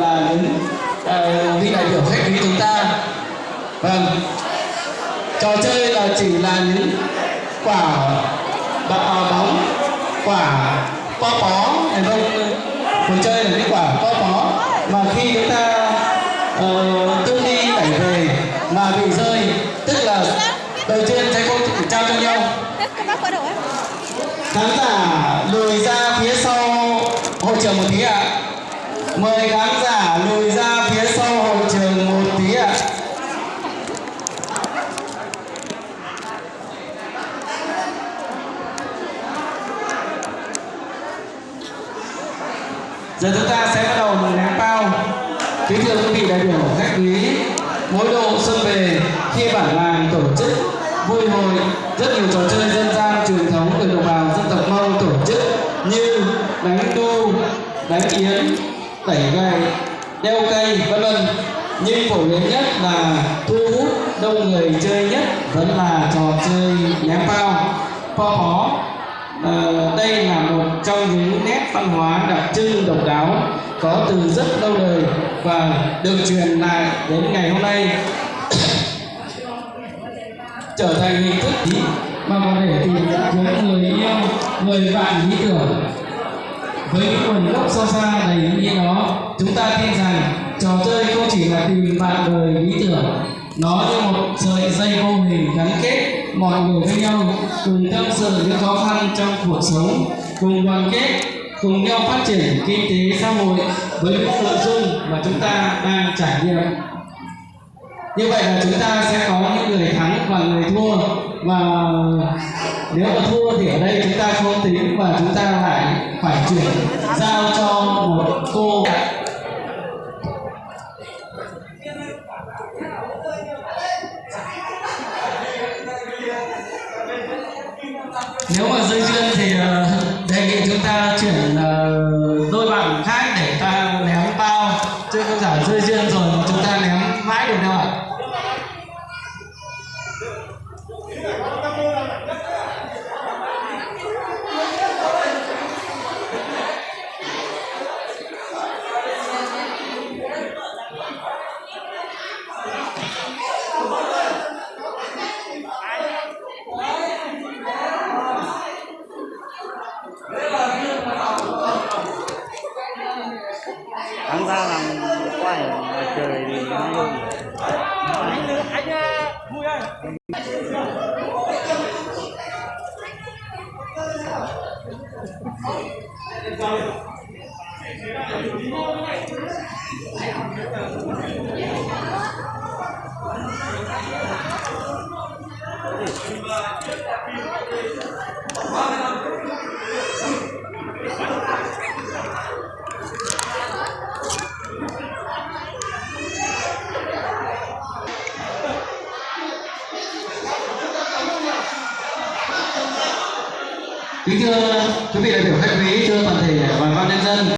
là những vị đại biểu khách quý chúng ta. Vâng, trò chơi là chỉ là những quả bóng, quả po pó, phải không? Cuộc chơi là những quả po pó mà khi chúng ta tung đi đẩy về mà bị rơi, tức là đầu tiên sẽ không trao cho nhau. Khán giả lùi ra phía sau hội trường một tí ạ. Mời khán giả lùi ra phía sau hội trường một tí ạ. Giờ chúng ta sẽ bắt đầu ném bao. Kính thưa quý vị đại biểu khách quý, mỗi độ xuân về, khi bản làng tổ chức vui hội rất nhiều trò chơi dân gian truyền thống của đồng bào dân tộc Mông tổ chức như đánh đu, đánh yến, đẩy gậy, đeo cây, vân vân. Nhưng phổ biến nhất là thu hút đông người chơi nhất vẫn là trò chơi ném bao, po pó. Đây là một trong những nét văn hóa đặc trưng độc đáo có từ rất lâu đời và được truyền lại đến ngày hôm nay trở thành hình thức mà có thể tìm kiếm người yêu, người bạn lý tưởng. Với cái nguồn gốc sâu xa đầy ý nghĩa đó, chúng ta tin rằng trò chơi không chỉ là tìm bạn đời lý tưởng, nó như một sợi dây vô hình gắn kết mọi người với nhau, cùng tâm sự những khó khăn trong cuộc sống, cùng đoàn kết, cùng nhau phát triển kinh tế xã hội với những nội dung mà chúng ta đang trải nghiệm. Như vậy là chúng ta sẽ có những người thắng và người thua, và nếu mà thua thì ở đây chúng ta không tính và chúng ta lại phải chuyển giao cho một cô. Nếu mà rơi duyên thì đề nghị chúng ta chuyển đôi bạn khác để ta ném bao, chứ không phải rơi duyên rồi chúng ta ném mãi được đâu ạ. Đáng ra làm quay ngoài trời thì nó Kính thưa quý vị đại biểu khách quý, thưa toàn thể bà con nhân dân.